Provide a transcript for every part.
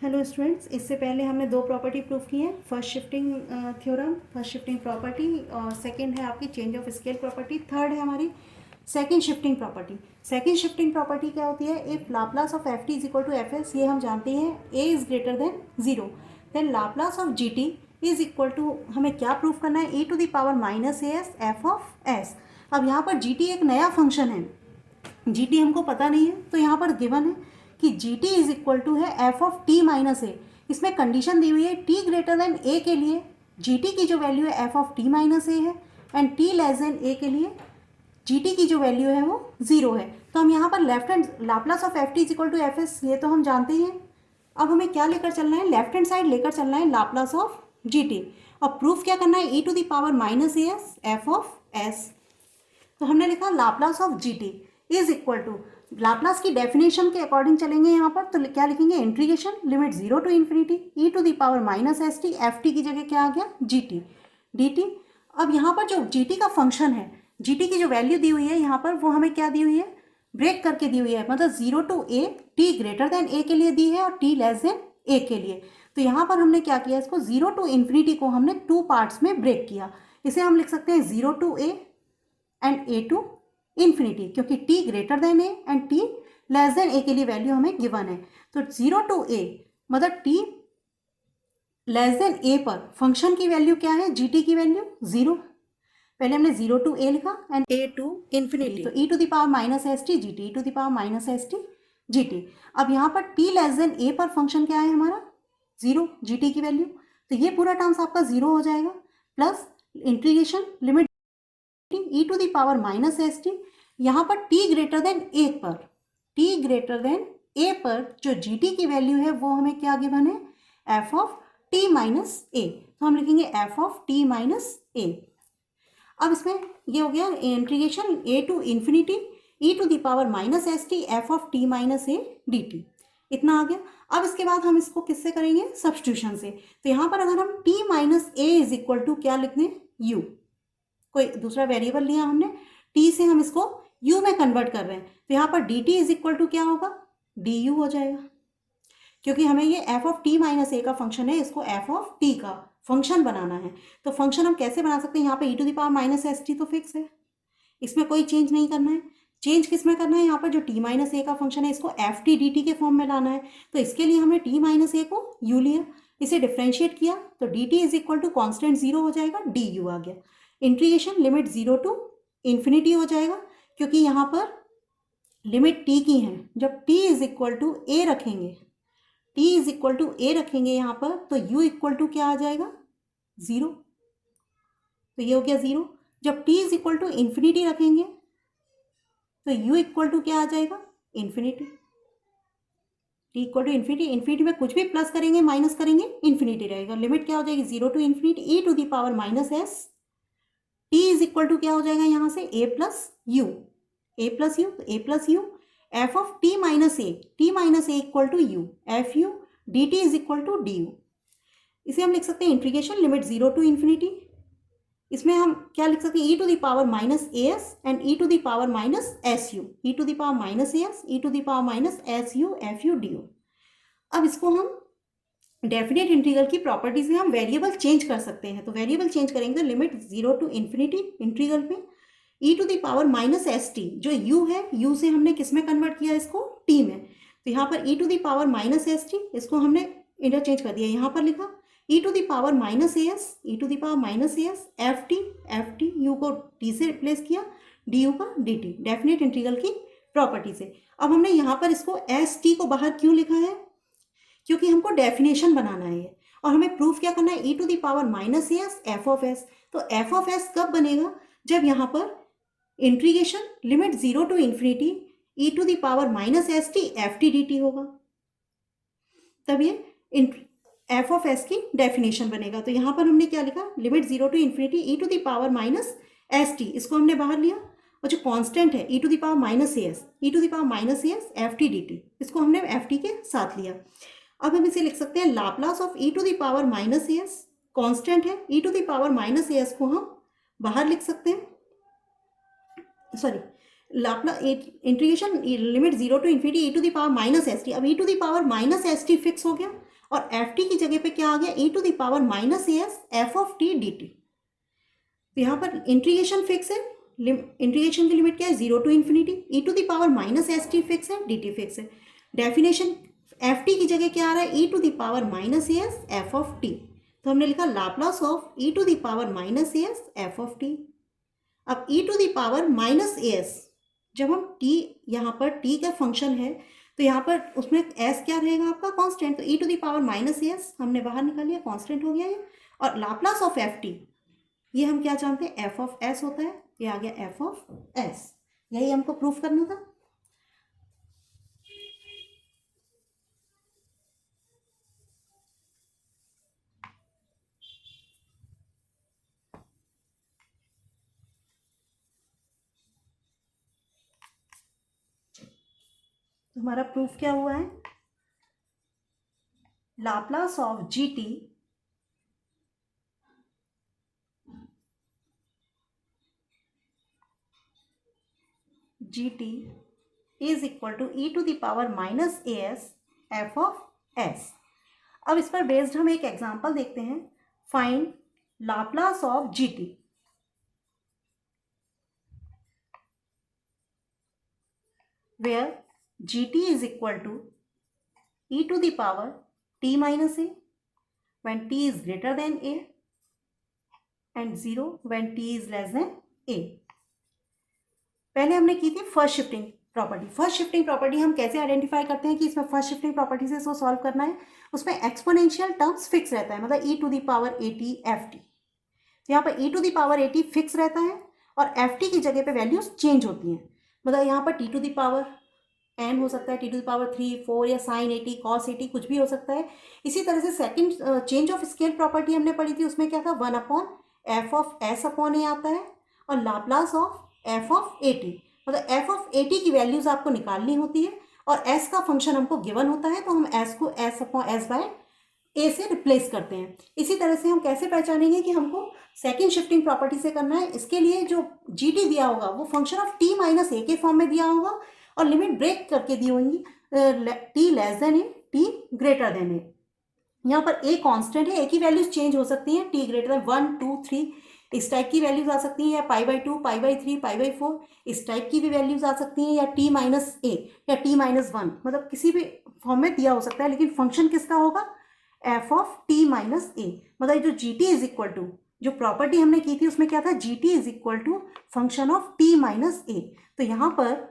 Hello students, इससे पहले हमने दो प्रॉपर्टी प्रूफ की है। First shifting theorem, first shifting property, और सेकंड है आपकी change of scale property. Third है हमारी second shifting property. Second shifting property क्या होती है? If Laplace of f t is equal to f s, ये हम जानते हैं a is greater than zero, then Laplace of G T is equal to, हमें क्या प्रूफ करना है? e to the power minus a s f of s. अब यहाँ पर जी टी एक नया फंक्शन है, जी टी हमको पता नहीं है, तो यहाँ पर गिवन है कि g T is equal to है f of T minus a. इसमें कंडीशन दी हुई है टी ग्रेटर देन ए के लिए जी टी की जो वैल्यू है एफ ऑफ टी माइनस ए है, and T less than a के लिए जी टी की जो वैल्यू है वो जीरो है। तो हम यहाँ पर left hand Laplace of f t is equal to f s, ये तो हम जानते हैं। अब हमें क्या लेकर चलना है? लेफ्ट हैंड साइड लेकर चलना है लाप्लास ऑफ जी टी, और प्रूफ क्या करना है? E to the power minus a s f of s. तो हमने लिखा Laplace of G T is equal to, Laplace की डेफिनेशन के अकॉर्डिंग चलेंगे यहाँ पर, तो क्या लिखेंगे? Integration limit zero to infinity e to the power minus s t, f t की जगह क्या आ गया? G t d t. अब यहाँ पर जो जी टी का फंक्शन है, जी टी की जो वैल्यू दी हुई है यहाँ पर, वो हमें क्या दी हुई है? ब्रेक करके दी हुई है, मतलब zero to a, t greater than a के लिए दी है और टी लेस देन ए के लिए। तो यहाँ पर हमने क्या किया? इसको जीरो टू इन्फिनिटी को हमने टू पार्ट्स में ब्रेक किया। इसे हम लिख सकते हैं zero to a and a to infinity, क्योंकि t greater than a and t less than a के लिए वैल्यू हमें गिवन है। तो जीरो टू ए मतलब t लेस देन ए पर फंक्शन की वैल्यू क्या है? gt की वैल्यू जीरो। पहले हमने जीरो टू ए लिखा एंड ए टू इन्फिनिटी, तो e to the power minus s t g t, e to the power minus s t g t. अब यहाँ पर t लेस देन ए पर function क्या है हमारा? जीरो, gt की वैल्यू। तो ये पूरा टर्म्स आपका जीरो हो जाएगा, plus integration limit e to the power minus s t. यहाँ पर t ग्रेटर देन ए पर, t ग्रेटर देन ए पर जो जी टी की वैल्यू है वो हमें क्या गिवन है? F of T minus a. तो हम लिखेंगे f of T minus a. अब इसमें ये हो गया integration a to infinity e to the power minus s t f of T minus a d t, इतना आ गया। अब इसके बाद हम इसको किससे करेंगे? सब्स्टिट्यूशन से। तो यहाँ पर अगर हम t minus a is equal to क्या लिख दें? u, कोई दूसरा वेरिएबल लिया हमने, t से हम इसको u में कन्वर्ट कर रहे हैं, तो यहाँ पर dt इज इक्वल टू क्या होगा? du हो जाएगा, क्योंकि हमें ये f ऑफ t माइनस ए का फंक्शन है, इसको f ऑफ t का फंक्शन बनाना है। तो फंक्शन हम कैसे बना सकते हैं? यहाँ पे e to the power minus s t तो फिक्स है, इसमें कोई चेंज नहीं करना है। चेंज किस में करना है? यहाँ पर जो t माइनस ए का फंक्शन है इसको एफ टी डी टी के फॉर्म में लाना है। तो इसके लिए हमने t माइनस ए को u लिया, इसे डिफ्रेंशिएट किया, तो d t is equal to constant zero हो जाएगा, डी यू आ गया। Integration limit zero to infinity हो जाएगा, क्योंकि यहाँ पर लिमिट t की है। जब t इज इक्वल टू ए रखेंगे, t इज इक्वल टू ए रखेंगे यहाँ पर, तो u इक्वल टू क्या आ जाएगा? जीरो। तो ये हो गया जीरो। जब t is equal to infinity रखेंगे तो u इक्वल टू क्या आ जाएगा? Infinity. t equal to infinity, infinity में कुछ भी प्लस करेंगे माइनस करेंगे इन्फिनिटी रहेगा। लिमिट क्या हो जाएगी? Zero to infinity e to the power minus s, t is equal to क्या हो जाएगा यहाँ से? a plus u, a plus u, तो a plus u f of t minus a, t minus a equal to u f u d t is equal to d u. इसे हम लिख सकते हैं integration limit zero to infinity. इसमें हम क्या लिख सकते हैं? E to the power minus a s and e to the power minus s u, e to the power minus a s, e to the power minus s u f u d u. अब इसको हम definite integral की property से हम variable change कर सकते हैं। तो वेरिएबल चेंज करेंगे तो limit zero to infinity integral पे e to the power minus s t, जो u है, u से हमने किस में कन्वर्ट किया? इसको t में। तो यहाँ पर e to the power minus s t, इसको हमने इंटरचेंज कर दिया, यहाँ पर लिखा e to the power minus a s, e to the power minus a s f t, u को t से रिप्लेस किया, डी यू का डी टी, डेफिनेट इंटीग्रल की प्रॉपर्टी से। अब हमने यहाँ पर इसको एस टी को बाहर क्यों लिखा है? क्योंकि हमको डेफिनेशन बनाना है ये, और हमें प्रूफ क्या करना है? E to the power minus a s f of s. तो एफ ऑफ एस कब बनेगा? जब यहाँ पर integration limit zero to infinity e to the power minus s t f t d t होगा, तब ये एफ ऑफ एस की डेफिनेशन बनेगा। तो यहाँ पर हमने क्या लिखा? Limit zero to infinity e to the power minus s t, इसको हमने बाहर लिया, और जो कांस्टेंट है e to the power minus a s, e to the power minus a s f t d t, इसको हमने एफ टी के साथ लिया। अब हम इसे लिख सकते हैं Laplace of e to the power minus a s, constant है e to the power minus a s को हम बाहर लिख सकते हैं, sorry Laplace integration limit 0 to infinity e to the power minus s t. अब e to the power minus s t fix हो गया और एफ टी की जगह पे क्या आ गया, e to the power minus a s f of t d t. तो यहाँ पर इंटीग्रेशन फिक्स है, इंटीग्रेशन की लिमिट क्या है 0 to infinity, e to the power minus s t fix है, डी टी फिक्स है। डेफिनेशन एफ टी की जगह क्या आ रहा है, e to the power minus a s f of t. तो हमने लिखा Laplace of e to the power minus a s f of t. अब e to the power minus a s, जब हम t, यहाँ पर t का function है तो यहाँ पर उसमें s क्या रहेगा आपका कांस्टेंट, तो e to the power minus a s हमने बाहर निकाल लिया, कांस्टेंट हो गया ये। और लाप्लास ऑफ एफ टी, ये हम क्या जानते हैं, एफ ऑफ एस होता है, ये आ गया एफ ऑफ एस। यही हमको प्रूफ करना था। तो हमारा प्रूफ क्या हुआ है, Laplace of G T is equal to e to the power minus a s f of s. अब इस पर बेस्ड हम एक एग्जांपल देखते हैं, find Laplace of ji t. where gt is equal to e to the power t minus a when t is greater than a and 0 when t is less than a। पहले हमने की थी first shifting property. First shifting property हम कैसे identify करते हैं कि इसमें फर्स्ट शिफ्टिंग प्रॉपर्टी से इसको सॉल्व करना है, उसमें एक्सपोनेंशियल टर्म्स फिक्स रहता है, मतलब e to the power a t f t. तो यहाँ पर e to the power a t fix रहता है और एफ टी की जगह पे वैल्यूज चेंज होती हैं, मतलब यहाँ पर t to the power n हो सकता है, टी टू द पावर 3, 4 या साइन 80 कॉस 80 कुछ भी हो सकता है। इसी तरह से second change of scale property हमने पढ़ी थी, उसमें क्या था 1 upon f of s upon a आता है और Laplace of f of a t, मतलब एफ ऑफ ए टी की वैल्यूज आपको निकालनी होती है और एस का फंक्शन हमको गिवन होता है, तो हम एस को एस अपॉन एस बाय ए से रिप्लेस करते हैं। इसी तरह से हम कैसे पहचानेंगे कि हमको सेकंड शिफ्टिंग प्रॉपर्टी से करना है, इसके लिए जो जी टी दिया होगा वो function of T minus a के फॉर्म में दिया होगा और लिमिट ब्रेक करके दी होंगी t less than a t greater than a. यहाँ पर ए कांस्टेंट है, ए की वैल्यूज चेंज हो सकती हैं, टी ग्रेटर देन 1, 2, 3 इस टाइप की वैल्यूज आ सकती हैं, या pi by 2, pi by 3, pi by 4 इस टाइप की भी वैल्यूज आ सकती हैं, या टी माइनस ए या टी माइनस 1, मतलब किसी भी फॉर्म में दिया हो सकता है, लेकिन फंक्शन किसका होगा एफ ऑफ टी माइनस ए। मतलब जो g T is equal to, जो प्रॉपर्टी हमने की थी उसमें क्या था, g T is equal to function of T minus a. तो यहाँ पर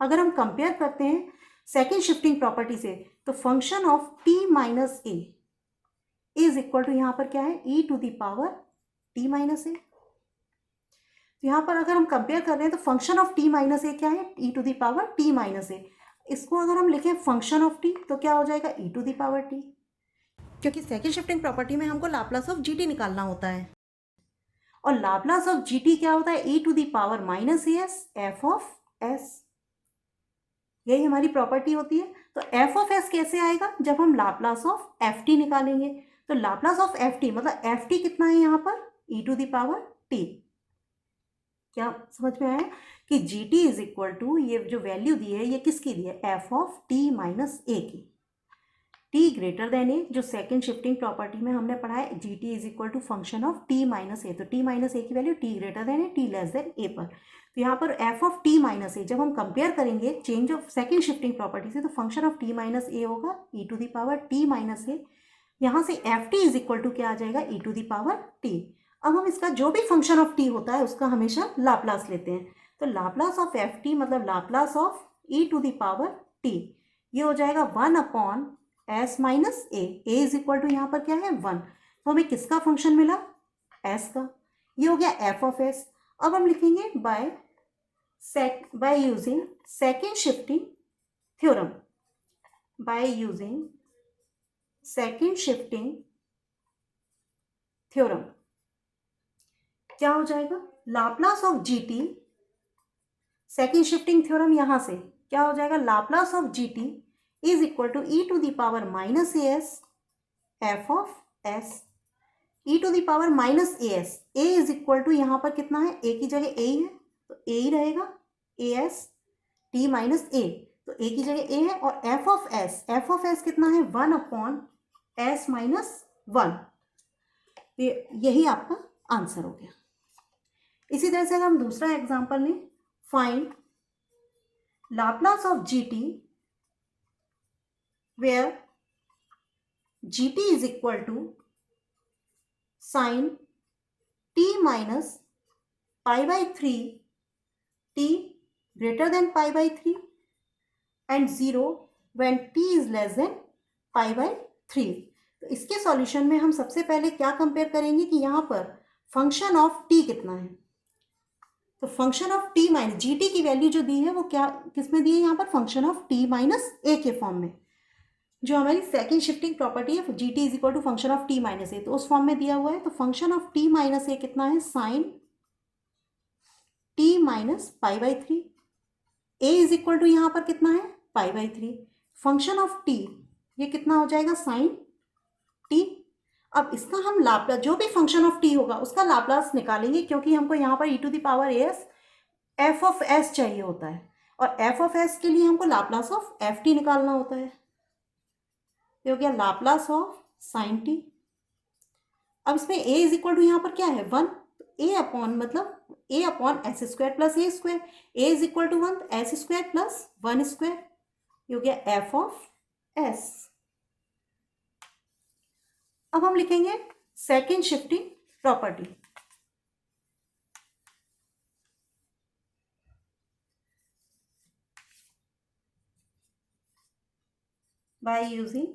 अगर हम कंपेयर करते हैं सेकेंड शिफ्टिंग प्रॉपर्टी से, तो function of T minus a is equal to यहाँ पर क्या है e to the power t minus a. तो यहाँ पर अगर हम कंपेयर कर रहे हैं तो function of T minus a क्या है, e to the power t minus a. इसको अगर हम लिखें फंक्शन ऑफ टी तो क्या हो जाएगा ई टू द पावर टी, क्योंकि सेकेंड शिफ्टिंग प्रॉपर्टी में हमको लाप्लास ऑफ जी टी निकालना होता है और लाप्लास ऑफ जी टी क्या होता है e to the power minus a s f of s, यही हमारी प्रॉपर्टी होती है। तो एफ ऑफ एस कैसे आएगा, जब हम लाप्लास ऑफ एफ टी निकालेंगे। तो लाप्लास ऑफ एफ टी मतलब एफ टी कितना है यहाँ पर e to the power t. क्या समझ में आया कि g T is equal to, ये जो वैल्यू दी है ये किसकी दी है, f of T minus a की, टी ग्रेटर देन ए। जो सेकेंड शिफ्टिंग प्रॉपर्टी में हमने पढ़ा है g T is equal to function of T minus a, तो टी माइनस ए की value t greater than a, t less than a पर। तो यहाँ पर f of T minus a जब हम कंपेयर करेंगे change of second shifting property से, तो function of T minus a होगा e to the power t minus a. यहाँ से f t is equal to क्या आ जाएगा ई टू द पावर टी। अब हम इसका जो भी फंक्शन ऑफ टी होता है उसका हमेशा लाप्लास लेते हैं, तो लाप्लास ऑफ एफ टी मतलब Laplace of e to the power t, ये हो जाएगा 1 upon s minus a is equal to यहाँ पर क्या है 1। तो हमें किसका फंक्शन मिला, एस का, ये हो गया एफ ऑफ एस। अब हम लिखेंगे by using second shifting theorem, by using second shifting theorem क्या हो जाएगा, Laplace of ji t, second shifting theorem यहाँ से क्या हो जाएगा, Laplace of G T is equal to e to the power minus a s f of s, e to the power minus a s, a is equal to यहाँ पर कितना है, ए की जगह ए ही है तो ए ही रहेगा, A S T minus a, तो ए की जगह ए है, और एफ ऑफ एस कितना है 1/s-1, यही आपका आंसर हो गया। इसी तरह से अगर हम दूसरा एग्जांपल लें, find Laplace of ji t where gt is equal to sin t minus pi/3 t greater than pi/3 and 0 when t is less than pi/3। तो इसके सॉल्यूशन में हम सबसे पहले क्या कंपेयर करेंगे कि यहाँ पर फंक्शन ऑफ t कितना है। तो function of t minus G T की वैल्यू जो दी है वो क्या किस में दी है, यहाँ पर function of t minus a के फॉर्म में, जो हमारी सेकेंड शिफ्टिंग प्रॉपर्टी है g T is equal to function of T minus a, तो उस फॉर्म में दिया हुआ है। तो function of T minus a कितना है, sine t minus pi/3, a is equal to यहाँ पर कितना है pi/3, फंक्शन ऑफ टी ये कितना हो जाएगा साइन टी। अब इसका हम लाप्लास, जो भी फंक्शन ऑफ टी होगा उसका लाप्लास निकालेंगे, क्योंकि हमको यहाँ पर e⁴ एफ ऑफ एस चाहिए होता है, और एफ ऑफ एस के लिए हमको लाप्लास ऑफ एफ टी निकालना होता है। ये हो गया लाप्लास ऑफ साइन टी। अब इसमें a इज इक्वल टू यहाँ पर क्या है 1, तो a अपॉन मतलब a/s² plus a², a is equal to 1, s² plus 1², ये हो गया एफ ऑफ एस। अब हम लिखेंगे second shifting property. By using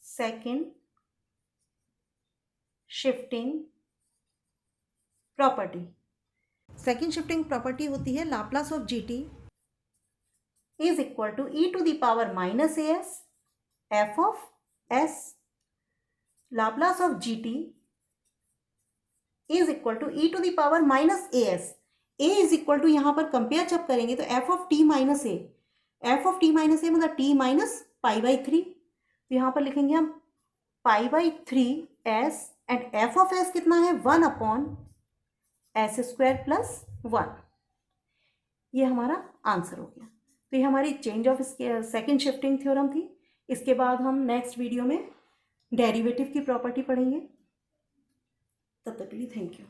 second shifting property. Second shifting property होती है Laplace of G T is equal to e⁻−as F of S, Laplace of G T is equal to e⁻−as, a is equal to यहाँ पर compare जब करेंगे तो F of T minus ए मतलब t minus pi/3, तो यहाँ पर लिखेंगे हम pi/3s and F of S कितना है 1/s² प्लस 1, ये हमारा आंसर हो गया। तो ये हमारी change of second shifting theorem थी। इसके बाद हम नेक्स्ट वीडियो में डेरिवेटिव की प्रॉपर्टी पढ़ेंगे। तब तक के लिए थैंक यू।